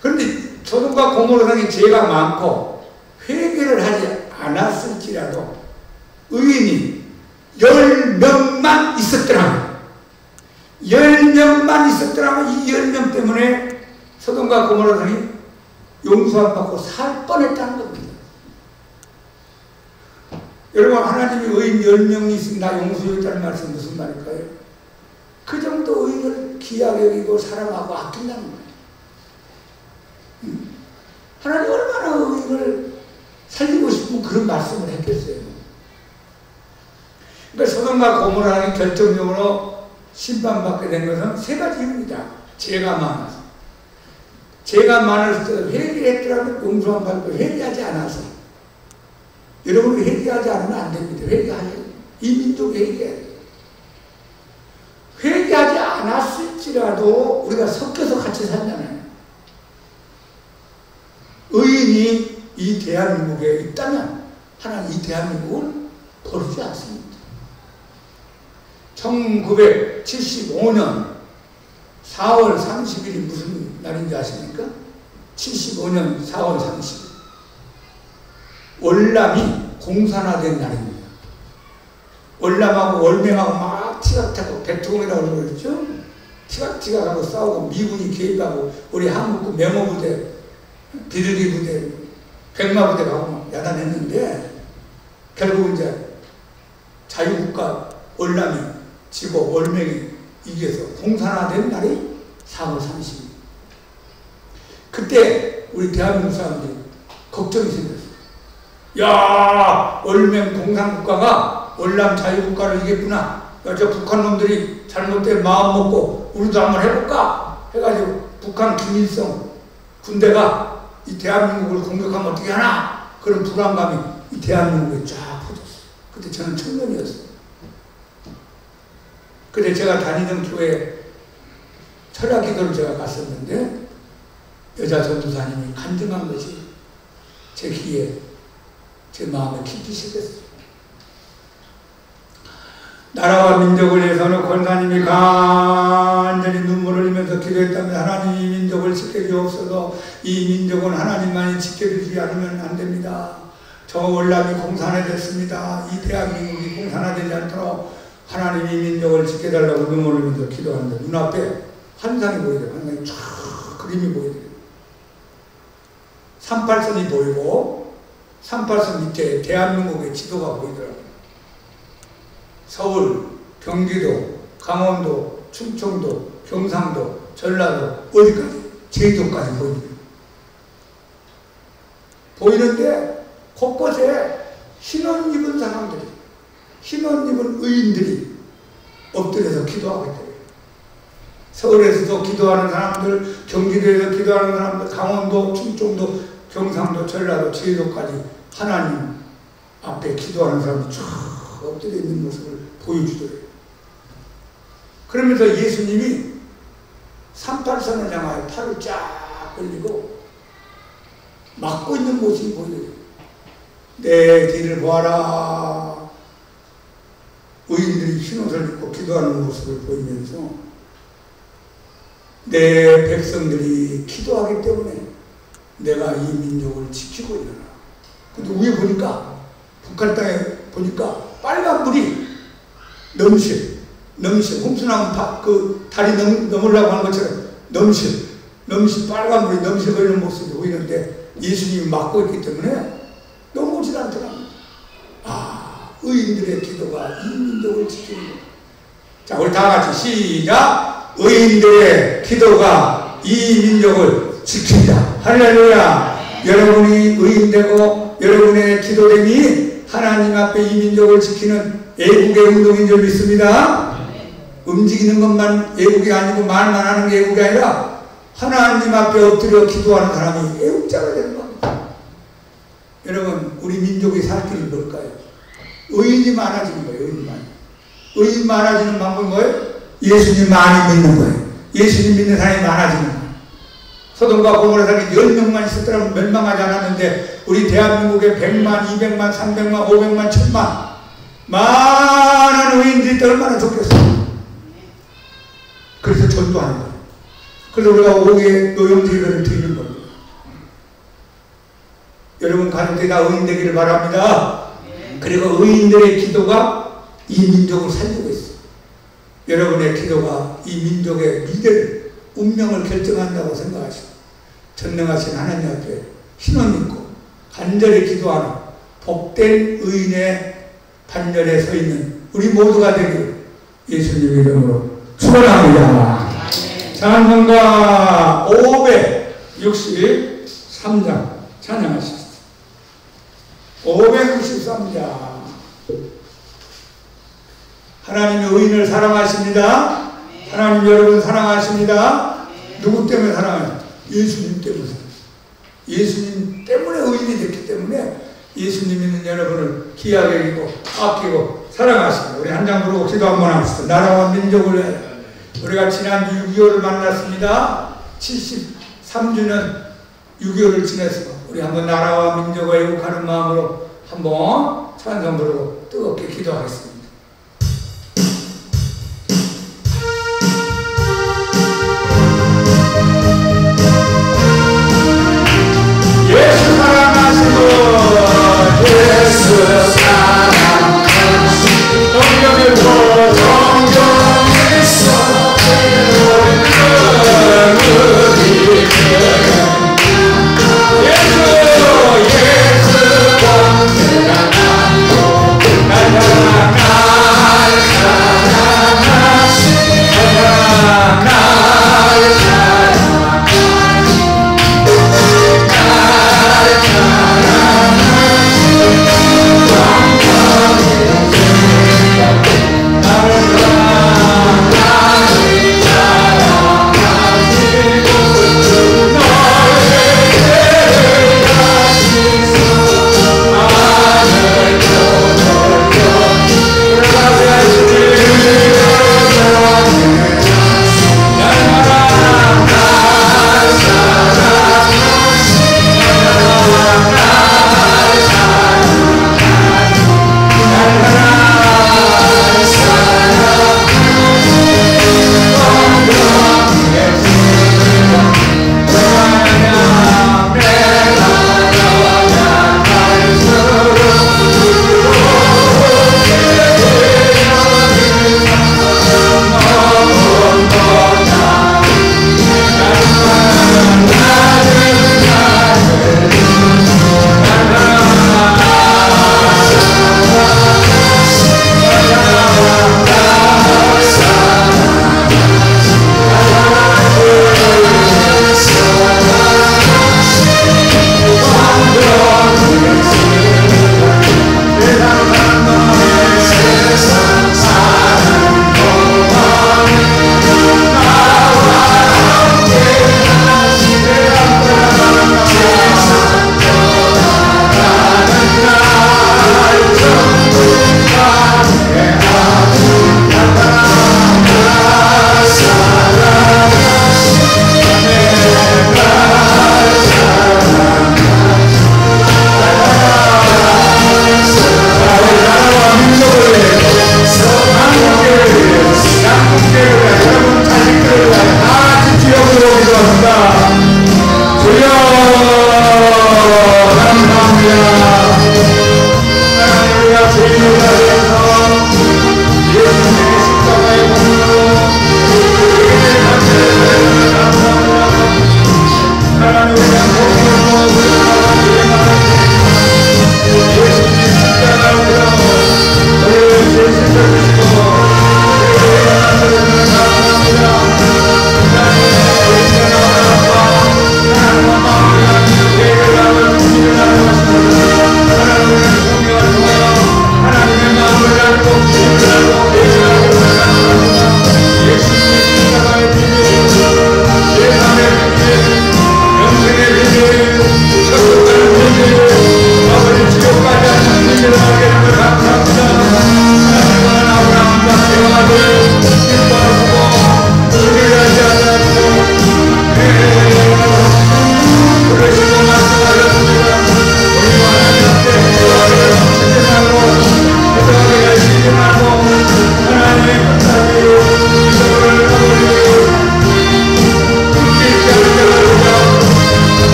그런데 소돔과 고모라성이 죄가 많고 회개를 하지 않았을지라도 의인이 10명만 있었더라면 10명만 있었더라면 이 10명 때문에 소돔과 고모라성이 용서 안 받고 살 뻔했다는 겁니다. 여러분, 하나님이 의인 10명이 있으면 나 용서했다는 말씀은 무슨 말일까요? 그 정도 의인을 귀하게 여기고 사랑하고 아낀다는 거예요. 하나님 얼마나 의인을 살리고 싶으면 그런 말씀을 했겠어요. 그러니까 소돔과 고모라성이 결정적으로 심판받게 된 것은 세 가지 이유입니다. 죄가 많아서. 죄가 많았을 때 회개했더라도 용서함 받고 회개하지 않아서. 여러분이 회개하지 않으면 안 됩니다. 회개하세요. 이 민족이 회개해야 돼요. 회개하지 않았을지라도 우리가 섞여서 같이 살잖아요. 의인이 이 대한민국에 있다면 하나님 이 대한민국을 버리지 않습니다. 1975년 4월 30일이 무슨 날인지 아십니까? 75년 4월 30일. 월남이 공산화된 날입니다. 월남하고 월맹하고 막 티각타고 백통이라고 그러죠? 티각티각하고 싸우고 미군이 개입하고 우리 한국군 명호부대, 비둘기 부대, 백마부대가 막 야단했는데 결국 이제 자유국가 월남이 지고 월맹이 이겨서 공산화된 날이 4월 30일. 그때 우리 대한민국 사람들이 걱정이 생겼어요. 야, 월맹 공산국가가 월남 자유국가를 이겼구나. 야, 저 북한 놈들이 잘못된 마음 먹고 우리도 한번 해볼까? 해가지고 북한 김일성 군대가 이 대한민국을 공격하면 어떻게 하나? 그런 불안감이 이 대한민국에 쫙 퍼졌어요. 그때 저는 청년이었어요. 그때 제가 다니던 교회 철야 기도를 제가 갔었는데 여자 전도사님이 간증한 것이 제 귀에 제 마음에 깊이 새겼어요. 나라와 민족을 위해서는 권사님이 간절히 눈물을 흘리면서 기도했다면 하나님 이 민족을 지켜주옵소서. 이 민족은 하나님만이 지켜주지 않으면 안 됩니다. 저 월남이 공산화됐습니다. 이 대한민국이 공산화되지 않도록 하나님 이 민족을 지켜달라고 눈물을 흘리면서 기도하는데 눈앞에 환상이 보이더라고요. 환상이 쫙 그림이 보이더라고요. 38선이 보이고 38선 밑에 대한민국의 지도가 보이더라고요. 서울, 경기도, 강원도, 충청도, 경상도, 전라도, 어디까지? 제주도까지 보이는데 곳곳에 흰옷 입은 사람들이, 흰옷 입은 의인들이 엎드려서 기도하고 있다. 서울에서도 기도하는 사람들, 경기도에서 기도하는 사람들, 강원도, 충청도, 경상도, 전라도, 제주도까지 하나님 앞에 기도하는 사람이 쫙 엎드려 있는 모습을 보여주더래요. 그러면서 예수님이 38선을 향하여 팔을 쫙 벌리고 막고 있는 모습이 보여요. 내 뒤를 보아라. 의인들이 흰옷을 입고 기도하는 모습을 보이면서 내 백성들이 기도하기 때문에 내가 이 민족을 지키고 있노라. 근데 위에 보니까, 북한 땅에 보니까 빨간 물이 넘실, 홈수나무 그 다리 넘으려고 하는 것처럼 넘실 빨간 물이 넘실거리는 모습이 보이는데 예수님이 막고 있기 때문에 넘어오질 않더랍니다. 아, 의인들의 기도가 이 민족을 지키는 것. 자, 우리 다 같이 시작! 의인들의 기도가 이 민족을 지킨다. 할렐루야! 여러분이 의인되고 여러분의 기도됨이 하나님 앞에 이 민족을 지키는 애국의 운동인 줄 믿습니다. 움직이는 것만 애국이 아니고 말만 하는 게 애국이 아니라 하나님 앞에 엎드려 기도하는 사람이 애국자가 되는 겁니다. 여러분, 우리 민족이 살 길이 뭘까요? 의인이 많아지는 거예요. 의인 많아지는 방법이 뭐예요? 예수님 많이 믿는 거예요. 예수님 믿는 사람이 많아지는 거예요. 소돔과 고모라 사람이 10명만 있었더라면 멸망하지 않았는데 우리 대한민국에 100만, 200만, 300만, 500만, 1000만 많은 의인들이 있다. 얼마나 좋겠어요. 그래서 전도하는 거예요. 그래서 우리가 5개 노용제도를 드리는 겁니다. 여러분 가족들이 다 의인 되기를 바랍니다. 그리고 의인들의 기도가 이 민족을 살리고 있어요. 여러분의 기도가 이 민족의 미래를, 운명을 결정한다고 생각하시고 전능하신 하나님 앞에 신원 믿고 간절히 기도하는 복된 의인의 반열에 서 있는 우리 모두가 되기를 예수님 이름으로 축원합니다. 찬송가 563장 찬양하십시오. 563장. 하나님의 의인을 사랑하십니다. 하나님 여러분 사랑하십니다. 누구 때문에 사랑해요? 예수님 때문에. 예수님 때문에 의인이 됐기 때문에 예수님 있는 여러분을 귀하게 여기고 아끼고 사랑하십니다. 우리 한 장 부르고 기도 한번 합시다. 나라와 민족을 위하여. 우리가 지난주 6.25를 만났습니다. 73주년 6.25를 지냈습니다. 우리 한번 나라와 민족을 애국하는 마음으로 한번 찬송 부르고 뜨겁게 기도하겠습니다. 예수 사랑하시고 예수 사랑하시고 동경의 보정경의 예수 예수 복수가 나고 날 사랑하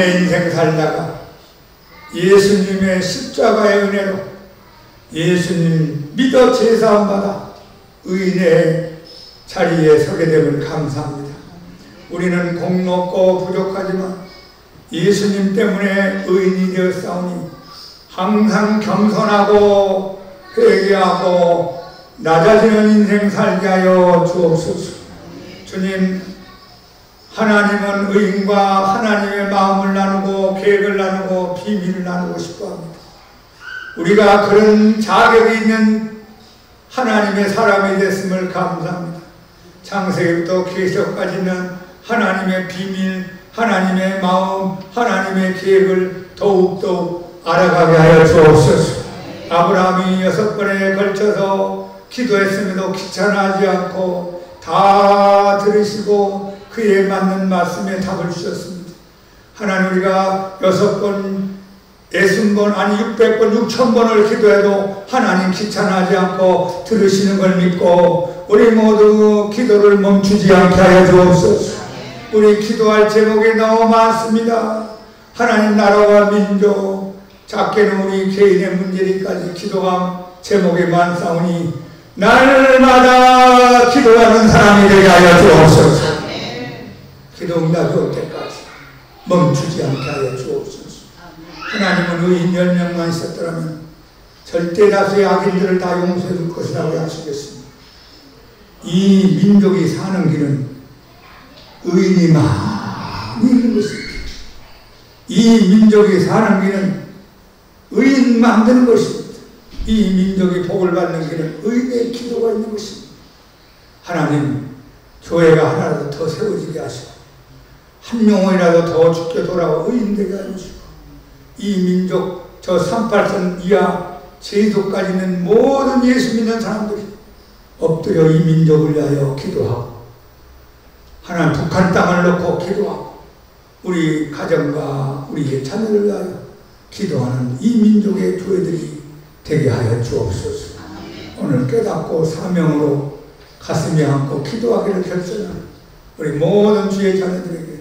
의인의 인생 살다가 예수님의 십자가의 은혜로 예수님 믿어 제사함받아 의인의 자리에 서게 됨을 감사합니다. 우리는 공롭고 부족하지만 예수님 때문에 의인이 되었사오니 항상 겸손하고 회개하고 낮아지는 인생 살게 하여 주옵소서. 주님, 하나님은 의인과 하나님의 마음을 나누고 계획을 나누고 비밀을 나누고 싶어합니다. 우리가 그런 자격이 있는 하나님의 사람이 됐음을 감사합니다. 창세기부터 계시록까지는 하나님의 비밀, 하나님의 마음, 하나님의 계획을 더욱더욱 알아가게 하여 주옵소서. 아브라함이 6번에 걸쳐서 기도했음에도 귀찮아하지 않고 다 들으시고 그에 맞는 말씀에 답을 주셨습니다. 하나님, 우리가 6번, 60번, 아니 600번, 6000번을 기도해도 하나님 귀찮아하지 않고 들으시는 걸 믿고 우리 모두 기도를 멈추지 않게 하여 주옵소서. 우리 기도할 제목이 너무 많습니다. 하나님 나라와 민족, 작게는 우리 개인의 문제리까지 기도한 제목이 많사오니 날마다 기도하는 사람이 되게 하여 주옵소서. 기도 응답이 올 때까지 멈추지 않게 하여 주옵소서. 하나님은 의인 10명만 있었더라면 절대 다수의 악인들을 다 용서해 줄 것이라고 약속했습니다. 이 민족이 사는 길은 의인이 많이 있는 것입니다. 이 민족이 사는 길은 의인 만드는 것입니다. 이 민족이 복을 받는 길은 의인의 기도가 있는 것입니다. 하나님, 교회가 하나라도 더 세워지게 하시고 한 영혼이라도 더 죽게 돌아와 의인 되게 하시고 이 민족, 저 38선 이하 제주도까지 있는 모든 예수 믿는 사람들이 엎드려 이 민족을 위하여 기도하고 하나님 북한 땅을 놓고 기도하고 우리 가정과 우리의 자녀를 위하여 기도하는 이 민족의 교회들이 되게 하여 주옵소서. 오늘 깨닫고 사명으로 가슴에 안고 기도하기를 결정하는 우리 모든 주의 자녀들에게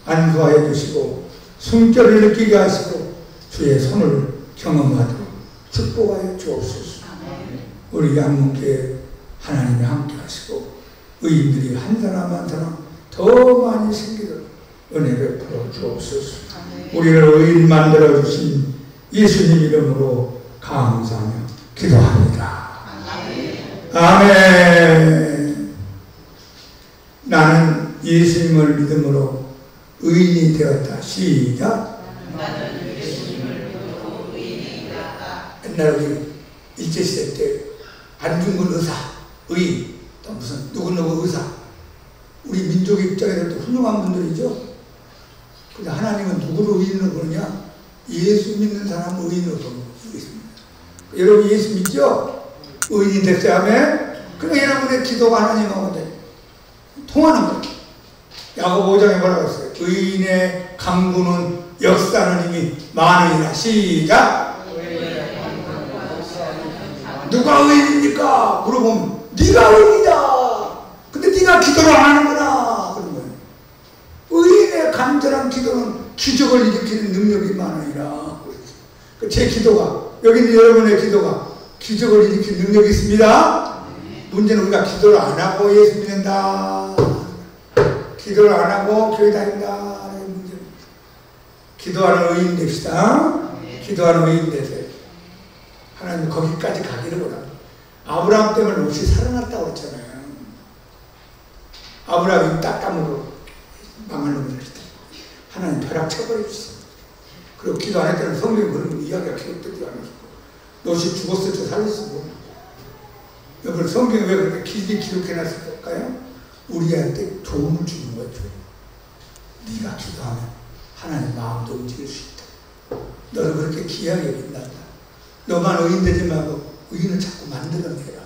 안수하여 주시고 숨결을 느끼게 하시고 주의 손을 경험하도록 축복하여 주옵소서. 우리 양문교회 하나님이 함께 하시고 의인들이 한 사람 한 사람 더 많이 생기도록 은혜 베풀어 주옵소서. 우리를 의인 만들어 주신 예수님 이름으로 감사하며 기도합니다. 아멘. 나는 예수님을 믿음으로 의인이 되었다. 시작. 나는 예수님을 믿음으로 의인이 되었다. 옛날 우리 일제시대 때 안중근 의사, 의인, 또 무슨 누구누구 의사, 우리 민족 입장에서도 훌륭한 분들이죠. 근데 하나님은 누구를 의인으로 보느냐? 예수 믿는 사람을 의인으로 보겠습니다. 여러분 예수 믿죠? 의인이 됐어야 하면 그러니까 여러분의 기도가 하나님하고 통하는 거예요. 야고보 5장에 뭐라고 했어요? 의인의 강구는 역사는 이미 많으니라. 시작. 누가 의인입니까? 물어보면 네가 의인이다. 근데 네가 기도를 안 하는구나. 그런 거예요. 의인의 간절한 기도는 기적을 일으키는 능력이 많으니라. 제 기도가, 여기 있는 여러분의 기도가 기적을 일으키는 능력이 있습니다. 문제는 우리가 기도를 안 하고 예수 믿는다, 기도를 안 하고 교회 다닌다. 기도하는 의인 됩시다. 기도하는 의인 되세요. 하나님 거기까지 가기를 원합니다. 아브라함 때문에 롯이 살아났다고 그랬잖아요. 아브라함이 딱감으로 망할 놈을 했다. 하나님 벼락 쳐버려주셨어요. 그리고 기도 안 했다는 성경에 그런 이야기가 기록되지 않았고 롯이 죽었을 때 살렸고. 여러분 성경에 왜 그렇게 길게 기록해놨을까요? 우리한테 도움을 주는 거죠. 네가 기도하면 하나님 마음도 움직일 수 있다. 너를 그렇게 귀하게 빛난다. 너만 의인 되지 말고 의인을 자꾸 만들어내라.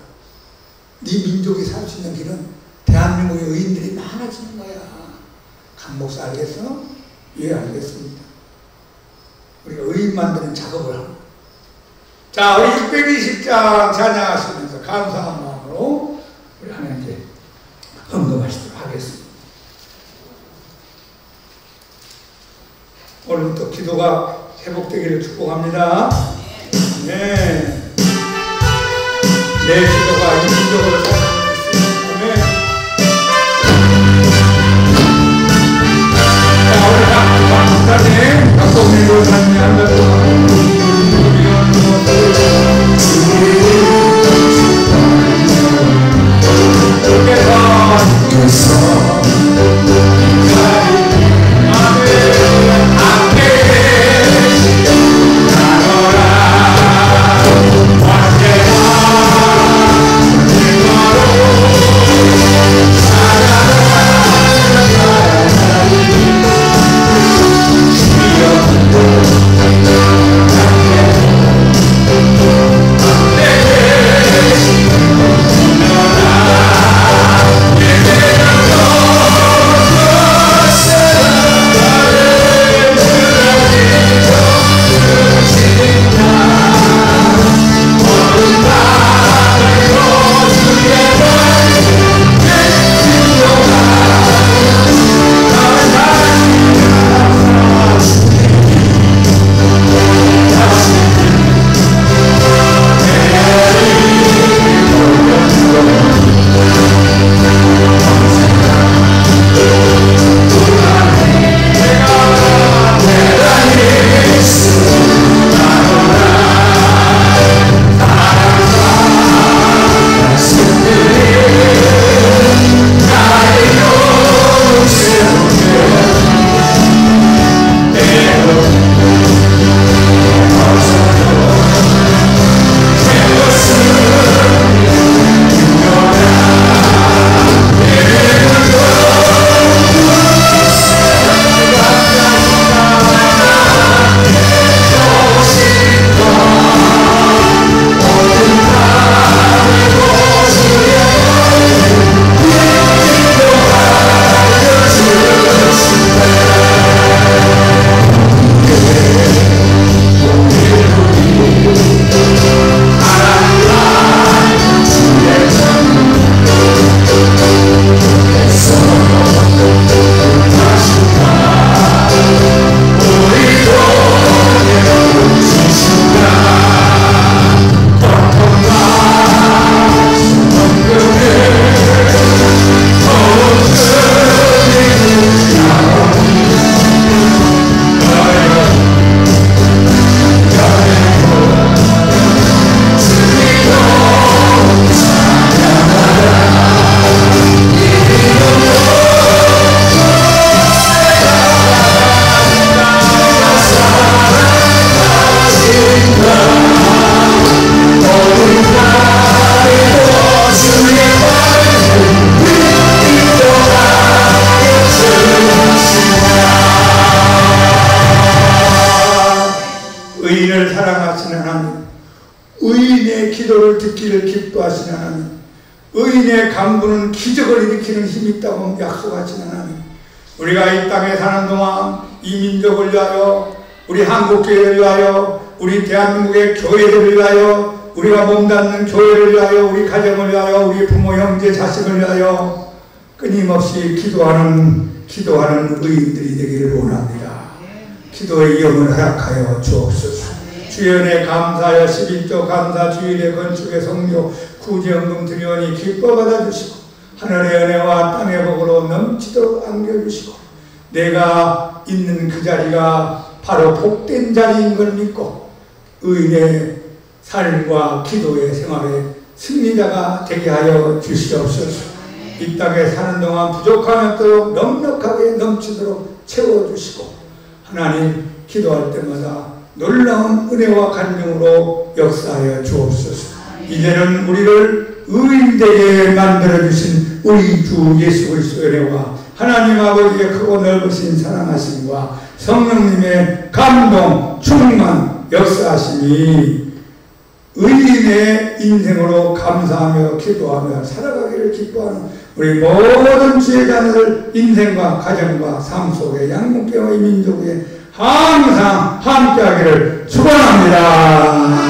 네 민족이 살 수 있는 길은 대한민국의 의인들이 많아지는 거야. 강 목사 알겠어? 예, 알겠습니다. 우리가 의인 만드는 작업을 합니다. 자, 우리 620장 찬양하시면서 감사한 마음으로 우리 하나님께 헌금하시도록 하겠습니다. 오늘 오늘부터 기도가 회복되기를 축복합니다. 네. 내 기도가 인민족으로 살아가고 있습니다. 아멘. 자, 우리 박사님, 박동민 교사님이 한다고 기뻐하시는 하나님, 의인의 간구는 기적을 일으키는 힘이 있다고 약속하시는 하나님, 우리가 이 땅에 사는 동안 이 민족을 위하여, 우리 한국교회를 위하여, 우리 대한민국의 교회를 위하여, 우리가 몸담는 교회를 위하여, 우리 가정을 위하여, 우리 부모, 형제, 자식을 위하여 끊임없이 기도하는 의인들이 되기를 원합니다. 기도의 영을 허락하여 주옵소서. 주연에 감사하여 11조 감사 주일의 건축의 성료 구제연금 드리오니 기뻐 받아주시고 하늘의 은혜와 땅의 복으로 넘치도록 안겨주시고 내가 있는 그 자리가 바로 복된 자리인 걸 믿고 의인의 삶과 기도의 생활의 승리자가 되게 하여 주시옵소서. 이 땅에 사는 동안 부족함이 없도록 넉넉하게 넘치도록 채워주시고 하나님 기도할 때마다 놀라운 은혜와 간증으로 역사하여 주옵소서. 이제는 우리를 의인되게 만들어주신 우리 주 예수 그리스도의 은혜와 하나님 아버지의 크고 넓으신 사랑하심과 성령님의 감동, 충만, 역사하심이 의인의 인생으로 감사하며 기도하며 살아가기를 기뻐하는 우리 모든 주의 자녀들 인생과 가정과 삶 속에 양국교회 민족에 항상 함께하기를 축원합니다.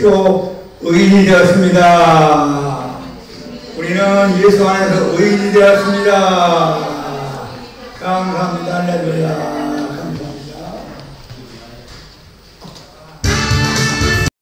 피로 의인이 되었습니다. 우리는 예수 안에서 의인이 되었습니다. 감사합니다. 할렐루야.